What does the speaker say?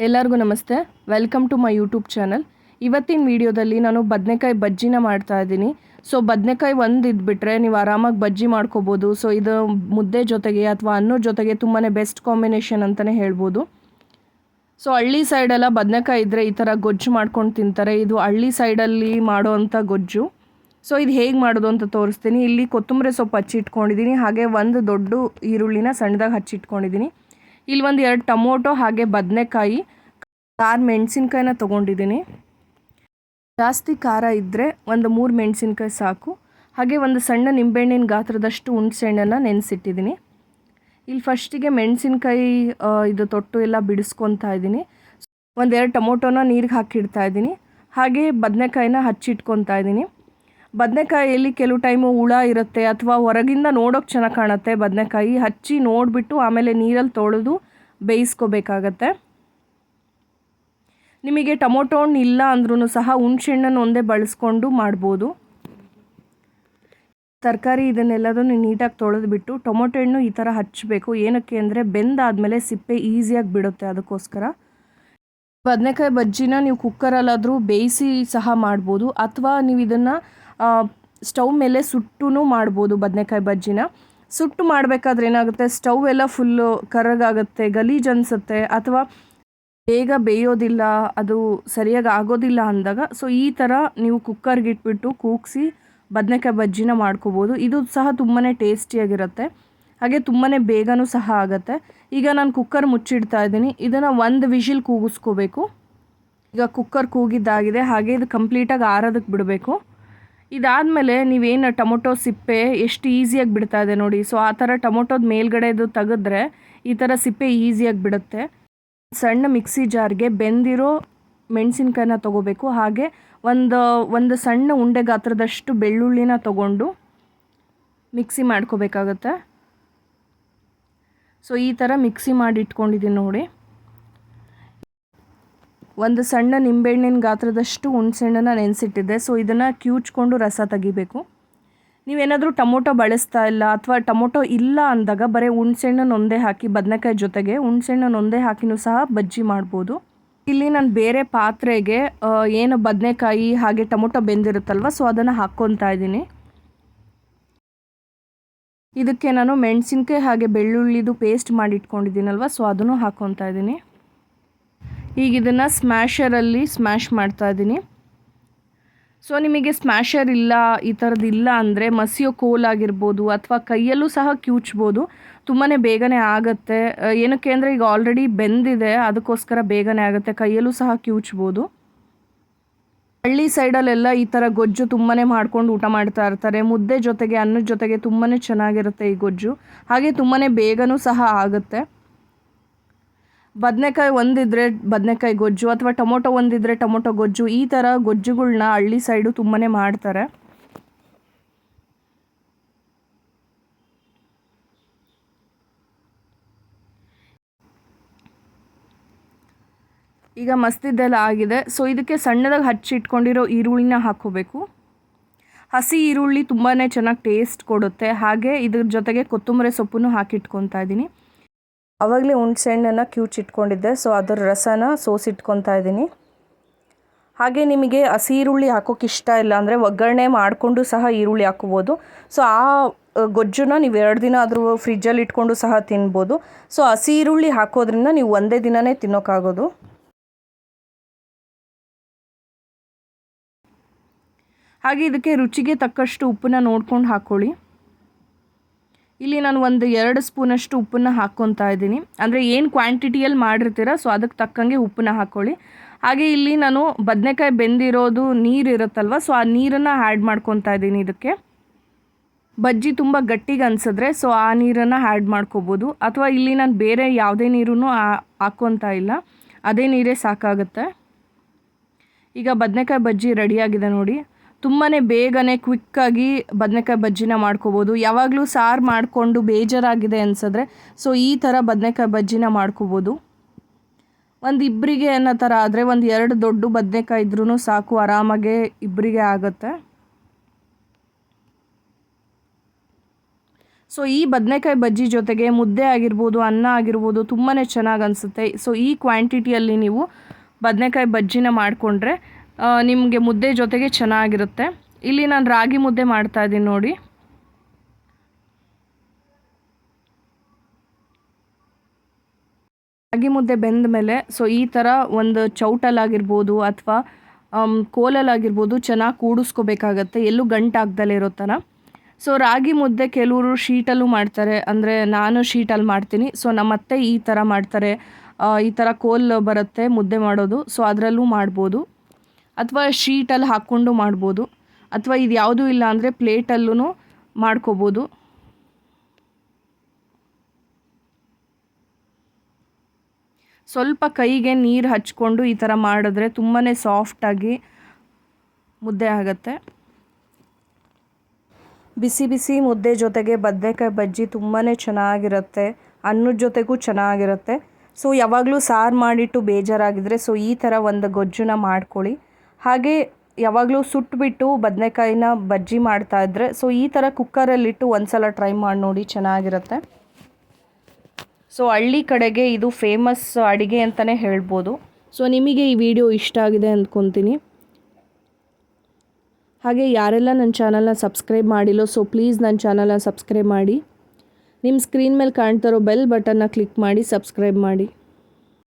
ಎಲ್ಲರಿಗೂ ನಮಸ್ತೆ. Welcome to my YouTube channel. ಇವತ್ತಿನ ವಿಡಿಯೋದಲ್ಲಿ ನಾನು ಬದನೆಕಾಯಿ ಬಜ್ಜಿನ ಮಾಡ್ತಾ ಇದ್ದೀನಿ. ಸೊ ಬದನೆಕಾಯಿ ಒಂದು ಇದ್ಬಿಟ್ರೆ ನೀವು ಆರಾಮಾಗಿ ಬಜ್ಜಿ ಮಾಡ್ಕೋಬೋದು. ಸೊ ಇದು ಮುದ್ದೆ ಜೊತೆಗೆ ಅಥವಾ ಅನ್ನದ ಜೊತೆಗೆ ತುಂಬಾ ಬೆಸ್ಟ್ ಕಾಂಬಿನೇಷನ್ ಅಂತಲೇ ಹೇಳ್ಬೋದು. ಸೊ ಹಳ್ಳಿ ಸೈಡೆಲ್ಲ ಬದನೆಕಾಯಿ ಇದ್ದರೆ ಈ ಥರ ಗೊಜ್ಜು ಮಾಡ್ಕೊಂಡು ತಿಂತಾರೆ. ಇದು ಹಳ್ಳಿ ಸೈಡಲ್ಲಿ ಮಾಡೋ ಅಂಥ ಗೊಜ್ಜು. ಸೊ ಇದು ಹೇಗೆ ಮಾಡೋದು ಅಂತ ತೋರಿಸ್ತೀನಿ. ಇಲ್ಲಿ ಕೊತ್ತಂಬರಿ ಸೊಪ್ಪು ಹಚ್ಚಿಟ್ಕೊಂಡಿದ್ದೀನಿ, ಹಾಗೆ ಒಂದು ದೊಡ್ಡ ಈರುಳ್ಳಿನ ಸಣ್ಣದಾಗಿ ಹಚ್ಚಿಟ್ಕೊಂಡಿದ್ದೀನಿ. ಇಲ್ಲಿ ಒಂದು 2 ಟೊಮೊಟೊ ಹಾಗೆ ಬದನೆಕಾಯಿ, 6 ಮೆಣಸಿನ್ಕಾಯಿನ ತೊಗೊಂಡಿದ್ದೀನಿ. ಜಾಸ್ತಿ ಖಾರ ಇದ್ದರೆ ಒಂದು 3 ಮೆಣಸಿನ್ಕಾಯಿ ಸಾಕು. ಹಾಗೆ ಒಂದು ಸಣ್ಣ ನಿಂಬೆಹಣ್ಣಿನ ಗಾತ್ರದಷ್ಟು ಹುಣಸೆಹಣ್ಣನ್ನು ನೆನೆಸಿಟ್ಟಿದ್ದೀನಿ. ಇಲ್ಲಿ ಫಸ್ಟಿಗೆ ಮೆಣಸಿನ್ಕಾಯಿ ಇದು ತೊಟ್ಟು ಎಲ್ಲ ಬಿಡಿಸ್ಕೊತಾ ಇದ್ದೀನಿ. ಒಂದು 2 ಟೊಮೊಟೊನ ನೀರಿಗೆ ಹಾಕಿಡ್ತಾ ಇದ್ದೀನಿ. ಹಾಗೆ ಬದನೆಕಾಯಿನ ಹಚ್ಚಿಟ್ಕೊತಾ ಇದ್ದೀನಿ. ಬದನೆಕಾಯಿಯಲ್ಲಿ ಕೆಲವು ಟೈಮು ಹುಳ ಇರುತ್ತೆ ಅಥವಾ ಹೊರಗಿಂದ ನೋಡೋಕೆ ಚೆನ್ನಾಗಿ ಕಾಣುತ್ತೆ. ಬದನೆಕಾಯಿ ಹಚ್ಚಿ ನೋಡಿಬಿಟ್ಟು ಆಮೇಲೆ ನೀರಲ್ಲಿ ತೊಳೆದು ಬೇಯಿಸ್ಕೋಬೇಕಾಗತ್ತೆ. ನಿಮಗೆ ಟೊಮೊಟೊ ಹಣ್ಣು ಇಲ್ಲ ಅಂದ್ರೂ ಸಹ ಹುಣಸೆಹಣ್ಣನ್ನು ಒಂದೇ ಬಳಸ್ಕೊಂಡು ಮಾಡ್ಬೋದು. ತರಕಾರಿ ಇದನ್ನೆಲ್ಲದನ್ನು ನೀಟಾಗಿ ತೊಳೆದುಬಿಟ್ಟು ಟೊಮೊಟೊ ಹಣ್ಣು ಈ ಥರ ಹಚ್ಚಬೇಕು. ಏನಕ್ಕೆ ಅಂದರೆ ಬೆಂದಾದಮೇಲೆ ಸಿಪ್ಪೆ ಈಸಿಯಾಗಿ ಬಿಡುತ್ತೆ, ಅದಕ್ಕೋಸ್ಕರ. ಬದನೆಕಾಯಿ ಬಜ್ಜಿನ ನೀವು ಕುಕ್ಕರಲ್ಲಾದರೂ ಬೇಯಿಸಿ ಸಹ ಮಾಡ್ಬೋದು, ಅಥವಾ ನೀವು ಇದನ್ನು ಸ್ಟವ್ ಮೇಲೆ ಸುಟ್ಟು ಮಾಡ್ಬೋದು. ಬದನೆಕಾಯಿ ಬಜ್ಜಿನ ಸುಟ್ಟು ಮಾಡಬೇಕಾದ್ರೆ ಏನಾಗುತ್ತೆ, ಸ್ಟವ್ ಎಲ್ಲ ಫುಲ್ಲು ಕರಗಾಗುತ್ತೆ, ಗಲೀಜು ಅನಿಸುತ್ತೆ, ಅಥವಾ ಬೇಗ ಬೇಯೋದಿಲ್ಲ, ಅದು ಸರಿಯಾಗಿ ಆಗೋದಿಲ್ಲ ಅಂದಾಗ ಸೊ ಈ ಥರ ನೀವು ಕುಕ್ಕರ್ಗೆ ಇಟ್ಬಿಟ್ಟು ಕೂಗಿಸಿ ಬದನೆಕಾಯಿ ಬಜ್ಜಿನ ಮಾಡ್ಕೋಬೋದು. ಇದು ಸಹ ತುಂಬಾ ಟೇಸ್ಟಿಯಾಗಿರುತ್ತೆ, ಹಾಗೆ ತುಂಬಾ ಬೇಗನೂ ಸಹ ಆಗುತ್ತೆ. ಈಗ ನಾನು ಕುಕ್ಕರ್ ಮುಚ್ಚಿಡ್ತಾ ಇದ್ದೀನಿ. ಇದನ್ನು 1 ವಿಷಿಲ್ ಕೂಗಿಸ್ಕೋಬೇಕು. ಈಗ ಕುಕ್ಕರ್ ಕೂಗಿದ್ದಾಗಿದೆ, ಹಾಗೆ ಇದು ಕಂಪ್ಲೀಟಾಗಿ ಆರೋದಕ್ಕೆ ಬಿಡಬೇಕು. ಇದಾದಮೇಲೆ ನೀವೇನು ಟೊಮೊಟೊ ಸಿಪ್ಪೆ ಎಷ್ಟು ಈಸಿಯಾಗಿ ಬಿಡ್ತಾ ಇದೆ ನೋಡಿ. ಸೊ ಆ ಥರ ಟೊಮೊಟೊದ ಮೇಲ್ಗಡೆದು ತೆಗೆದ್ರೆ ಈ ಥರ ಸಿಪ್ಪೆ ಈಸಿಯಾಗಿ ಬಿಡುತ್ತೆ. ಸಣ್ಣ ಮಿಕ್ಸಿ ಜಾರ್ಗೆ ಬೆಂದಿರೋ ಮೆಣಸಿನ್ಕಾಯಿನ ತೊಗೋಬೇಕು. ಹಾಗೆ ಒಂದು ಸಣ್ಣ ಉಂಡೆ ಗಾತ್ರದಷ್ಟು ಬೆಳ್ಳುಳ್ಳಿನ ತೊಗೊಂಡು ಮಿಕ್ಸಿ ಮಾಡ್ಕೋಬೇಕಾಗತ್ತೆ. ಸೊ ಈ ಥರ ಮಿಕ್ಸಿ ಮಾಡಿ ಇಟ್ಕೊಂಡಿದ್ದೀನಿ ನೋಡಿ. ಒಂದು ಸಣ್ಣ ನಿಂಬೆಹಣ್ಣಿನ ಗಾತ್ರದಷ್ಟು ಹುಣಸೆಹಣ್ಣನ್ನು ನೆನೆಸಿಟ್ಟಿದ್ದೆ. ಸೊ ಇದನ್ನು ಕಿವುಚ್ಕೊಂಡು ರಸ ತೆಗಿಬೇಕು. ನೀವೇನಾದರೂ ಟೊಮೊಟೊ ಬಳಸ್ತಾ ಇಲ್ಲ ಅಥವಾ ಟೊಮೊಟೊ ಇಲ್ಲ ಅಂದಾಗ ಬರೀ ಹುಣಸೆಹಣ್ಣನ್ನು ಒಂದೇ ಹಾಕಿ ಬದನೆಕಾಯಿ ಜೊತೆಗೆ ಹುಣಸೆಹಣ್ಣನ್ನು ಒಂದೇ ಹಾಕಿನೂ ಸಹ ಬಜ್ಜಿ ಮಾಡ್ಬೋದು. ಇಲ್ಲಿ ನಾನು ಬೇರೆ ಪಾತ್ರೆಗೆ ಏನು ಬದನೆಕಾಯಿ ಹಾಗೆ ಟೊಮೊಟೊ ಬೆಂದಿರುತ್ತಲ್ವ, ಸೊ ಅದನ್ನು ಹಾಕ್ಕೊತಾ ಇದ್ದೀನಿ. ಇದಕ್ಕೆ ನಾನು ಮೆಣಸಿನ್ಕಾಯಿ ಹಾಗೆ ಬೆಳ್ಳುಳ್ಳಿದು ಪೇಸ್ಟ್ ಮಾಡಿ ಇಟ್ಕೊಂಡಿದ್ದೀನಲ್ವ, ಸೊ ಅದನ್ನು ಹಾಕ್ಕೊತಾ ಇದ್ದೀನಿ. ಈಗ ಇದನ್ನು ಸ್ಮ್ಯಾಶರಲ್ಲಿ ಸ್ಮ್ಯಾಶ್ ಮಾಡ್ತಾ ಇದ್ದೀನಿ. ಸೊ ನಿಮಗೆ ಸ್ಮ್ಯಾಶರ್ ಇಲ್ಲ, ಈ ಥರದ್ದು ಇಲ್ಲ ಅಂದರೆ ಮಸಿಯೋ ಕೋಲಾಗಿರ್ಬೋದು ಅಥವಾ ಕೈಯಲ್ಲೂ ಸಹ ಕಿವುಚ್ಬೋದು. ತುಂಬಾ ಬೇಗನೆ ಆಗುತ್ತೆ. ಏನಕ್ಕೆ ಅಂದರೆ ಈಗ ಆಲ್ರೆಡಿ ಬೆಂದಿದೆ, ಅದಕ್ಕೋಸ್ಕರ ಬೇಗನೆ ಆಗುತ್ತೆ. ಕೈಯಲ್ಲೂ ಸಹ ಕಿವುಚ್ಬೋದು. ಹಳ್ಳಿ ಸೈಡಲ್ಲೆಲ್ಲ ಈ ಥರ ಗೊಜ್ಜು ತುಂಬಾ ಮಾಡ್ಕೊಂಡು ಊಟ ಮಾಡ್ತಾ ಇರ್ತಾರೆ. ಮುದ್ದೆ ಜೊತೆಗೆ ಅನ್ನದ ಜೊತೆಗೆ ತುಂಬಾ ಚೆನ್ನಾಗಿರುತ್ತೆ ಈ ಗೊಜ್ಜು, ಹಾಗೆ ತುಂಬಾ ಬೇಗನೂ ಸಹ ಆಗುತ್ತೆ. ಬದನೆಕಾಯಿ ಒಂದಿದ್ರೆ ಬದನೆಕಾಯಿ ಗೊಜ್ಜು ಅಥವಾ ಟೊಮೊಟೊ ಒಂದಿದ್ರೆ ಟೊಮೊಟೊ ಗೊಜ್ಜು, ಈ ಥರ ಗೊಜ್ಜುಗಳ್ನ ಹಳ್ಳಿ ಸೈಡು ತುಂಬಾ ಮಾಡ್ತಾರೆ. ಈಗ ಮಸ್ತಿದ್ದೆಲ್ಲ ಆಗಿದೆ. ಸೊ ಇದಕ್ಕೆ ಸಣ್ಣದಾಗಿ ಹಚ್ಚಿಟ್ಕೊಂಡಿರೋ ಈರುಳ್ಳಿನ ಹಾಕ್ಕೋಬೇಕು. ಹಸಿ ಈರುಳ್ಳಿ ತುಂಬಾ ಚೆನ್ನಾಗಿ ಟೇಸ್ಟ್ ಕೊಡುತ್ತೆ. ಹಾಗೆ ಇದ್ರ ಜೊತೆಗೆ ಕೊತ್ತಂಬರಿ ಸೊಪ್ಪನ್ನು ಹಾಕಿಟ್ಕೊತಾ ಇದ್ದೀನಿ. ಆವಾಗಲೇ ಹುಣಸೆಹಣ್ಣನ್ನು ಕಿವುಚಿಟ್ಕೊಂಡಿದ್ದೆ, ಸೊ ಅದರ ರಸನ ಸೋಸಿಟ್ಕೊತಾ ಇದ್ದೀನಿ. ಹಾಗೆ ನಿಮಗೆ ಹಸಿ ಈರುಳ್ಳಿ ಹಾಕೋಕೆ ಇಷ್ಟ ಇಲ್ಲ ಅಂದರೆ ಒಗ್ಗರಣೆ ಮಾಡಿಕೊಂಡು ಸಹ ಈರುಳ್ಳಿ ಹಾಕ್ಕೋಬೋದು. ಸೊ ಆ ಗೊಜ್ಜನ್ನ ನೀವು 2 ದಿನ ಆದರೂ ಫ್ರಿಜ್ಜಲ್ಲಿ ಇಟ್ಕೊಂಡು ಸಹ ತಿನ್ಬೋದು. ಸೊ ಹಸಿ ಈರುಳ್ಳಿ ಹಾಕೋದ್ರಿಂದ ನೀವು ಒಂದೇ ದಿನವೇ ತಿನ್ನೋಕ್ಕಾಗೋದು. ಹಾಗೆ ಇದಕ್ಕೆ ರುಚಿಗೆ ತಕ್ಕಷ್ಟು ಉಪ್ಪನ್ನ ನೋಡ್ಕೊಂಡು ಹಾಕ್ಕೊಳ್ಳಿ. ಇಲ್ಲಿ ನಾನು ಒಂದು 2 ಸ್ಪೂನಷ್ಟು ಉಪ್ಪನ್ನು ಹಾಕ್ಕೊತಾ ಇದ್ದೀನಿ. ಅಂದರೆ ಏನು ಕ್ವಾಂಟಿಟಿಯಲ್ಲಿ ಮಾಡಿರ್ತೀರ ಸೊ ಅದಕ್ಕೆ ತಕ್ಕಂಗೆ ಉಪ್ಪನ್ನ ಹಾಕ್ಕೊಳ್ಳಿ. ಹಾಗೆ ಇಲ್ಲಿ ನಾನು ಬದನೆಕಾಯಿ ಬೆಂದಿರೋದು ನೀರು ಇರುತ್ತಲ್ವ, ಸೊ ಆ ನೀರನ್ನು ಆ್ಯಡ್ ಮಾಡ್ಕೊತಾ ಇದ್ದೀನಿ. ಇದಕ್ಕೆ ಬಜ್ಜಿ ತುಂಬ ಗಟ್ಟಿಗೆ ಅನಿಸಿದ್ರೆ ಸೊ ಆ ನೀರನ್ನು ಆ್ಯಡ್ ಮಾಡ್ಕೋಬೋದು, ಅಥವಾ ಇಲ್ಲಿ ನಾನು ಬೇರೆ ಯಾವುದೇ ನೀರನ್ನು ಹಾಕ್ಕೊತಾ ಇಲ್ಲ, ಅದೇ ನೀರೇ ಸಾಕಾಗುತ್ತೆ. ಈಗ ಬದನೆಕಾಯಿ ಬಜ್ಜಿ ರೆಡಿಯಾಗಿದೆ ನೋಡಿ. ತುಂಬಾ ಬೇಗನೆ ಕ್ವಿಕ್ಕಾಗಿ ಬದನೆಕಾಯಿ ಬಜ್ಜಿನ ಮಾಡ್ಕೋಬೋದು. ಯಾವಾಗಲೂ ಸಾರು ಮಾಡಿಕೊಂಡು ಬೇಜಾರಾಗಿದೆ ಅನಿಸಿದ್ರೆ ಸೊ ಈ ಥರ ಬದನೆಕಾಯಿ ಬಜ್ಜಿನ ಮಾಡ್ಕೋಬೋದು. ಒಂದು ಇಬ್ಬರಿಗೆ ಅನ್ನೋ ಥರ ಆದರೆ ಒಂದು 2 ದೊಡ್ಡ ಬದನೆಕಾಯಿ ಇದ್ರೂ ಸಾಕು, ಆರಾಮಾಗೆ ಇಬ್ಬರಿಗೆ ಆಗುತ್ತೆ. ಸೊ ಈ ಬದನೆಕಾಯಿ ಬಜ್ಜಿ ಜೊತೆಗೆ ಮುದ್ದೆ ಆಗಿರ್ಬೋದು, ಅನ್ನ ಆಗಿರ್ಬೋದು ತುಂಬಾ ಚೆನ್ನಾಗಿ ಅನಿಸುತ್ತೆ. ಸೊ ಈ ಕ್ವಾಂಟಿಟಿಯಲ್ಲಿ ನೀವು ಬದನೆಕಾಯಿ ಬಜ್ಜಿನ ಮಾಡಿಕೊಂಡ್ರೆ ನಿಮಗೆ ಮುದ್ದೆ ಜೊತೆಗೆ ಚೆನ್ನಾಗಿರುತ್ತೆ. ಇಲ್ಲಿ ನಾನು ರಾಗಿ ಮುದ್ದೆ ಮಾಡ್ತಾಯಿದ್ದೀನಿ ನೋಡಿ. ರಾಗಿ ಮುದ್ದೆ ಬೆಂದ ಮೇಲೆ ಸೊ ಈ ಥರ ಒಂದು ಚೌಟಲ್ಲಾಗಿರ್ಬೋದು ಅಥವಾ ಕೋಲಲ್ಲಾಗಿರ್ಬೋದು ಚೆನ್ನಾಗಿ ಕೂಡಿಸ್ಕೋಬೇಕಾಗತ್ತೆ, ಎಲ್ಲೂ ಗಂಟಾಗ್ದಲೇ ಇರೋ ಥರ. ಸೊ ರಾಗಿ ಮುದ್ದೆ ಕೆಲವರು ಶೀಟಲ್ಲೂ ಮಾಡ್ತಾರೆ, ಅಂದರೆ ನಾನು ಶೀಟಲ್ಲಿ ಮಾಡ್ತೀನಿ. ಸೊ ನಮ್ಮ ಅತ್ತೆ ಈ ಥರ ಮಾಡ್ತಾರೆ, ಈ ಥರ ಕೋಲ್ ಬರುತ್ತೆ ಮುದ್ದೆ ಮಾಡೋದು, ಸೊ ಅದರಲ್ಲೂ ಮಾಡ್ಬೋದು. ಅಥವಾ ಶೀಟಲ್ಲಿ ಹಾಕ್ಕೊಂಡು ಮಾಡ್ಬೋದು, ಅಥವಾ ಇದು ಯಾವುದೂ ಇಲ್ಲ ಅಂದರೆ ಪ್ಲೇಟಲ್ಲೂ ಮಾಡ್ಕೋಬೋದು. ಸ್ವಲ್ಪ ಕೈಗೆ ನೀರು ಹಚ್ಕೊಂಡು ಈ ಥರ ಮಾಡಿದ್ರೆ ತುಂಬಾ ಸಾಫ್ಟಾಗಿ ಮುದ್ದೆ ಆಗುತ್ತೆ. ಬಿಸಿ ಬಿಸಿ ಮುದ್ದೆ ಜೊತೆಗೆ ಬದನೆಕಾಯಿ ಬಜ್ಜಿ ತುಂಬಾ ಚೆನ್ನಾಗಿರುತ್ತೆ, ಅನ್ನದ ಜೊತೆಗೂ ಚೆನ್ನಾಗಿರುತ್ತೆ. ಸೊ ಯಾವಾಗಲೂ ಸಾರು ಮಾಡಿಟ್ಟು ಬೇಜಾರಾಗಿದ್ದರೆ ಸೊ ಈ ಥರ ಒಂದು ಗೊಜ್ಜನ್ನ ಮಾಡ್ಕೊಳ್ಳಿ. ಹಾಗೆ ಯಾವಾಗಲೂ ಸುಟ್ಟುಬಿಟ್ಟು ಬದನೆಕಾಯಿನ ಬಜ್ಜಿ ಮಾಡ್ತಾಯಿದ್ರೆ ಸೊ ಈ ಥರ ಕುಕ್ಕರಲ್ಲಿಟ್ಟು ಒಂದು ಸಲ ಟ್ರೈ ಮಾಡಿ ನೋಡಿ, ಚೆನ್ನಾಗಿರುತ್ತೆ. ಸೊ ಹಳ್ಳಿ ಕಡೆಗೆ ಇದು ಫೇಮಸ್ ಅಡುಗೆ ಅಂತಲೇ ಹೇಳ್ಬೋದು. ಸೊ ನಿಮಗೆ ಈ ವಿಡಿಯೋ ಇಷ್ಟ ಆಗಿದೆ ಅಂದ್ಕೊತೀನಿ. ಹಾಗೆ ಯಾರೆಲ್ಲ ನನ್ನ ಚಾನಲ್ನ ಸಬ್ಸ್ಕ್ರೈಬ್ ಮಾಡಿಲ್ಲೋ ಸೊ ಪ್ಲೀಸ್ ನನ್ನ ಚಾನಲ್ನ ಸಬ್ಸ್ಕ್ರೈಬ್ ಮಾಡಿ. ನಿಮ್ಮ ಸ್ಕ್ರೀನ್ ಮೇಲೆ ಕಾಣ್ತಿರೋ ಬೆಲ್ ಬಟನ್ನ ಕ್ಲಿಕ್ ಮಾಡಿ ಸಬ್ಸ್ಕ್ರೈಬ್ ಮಾಡಿ.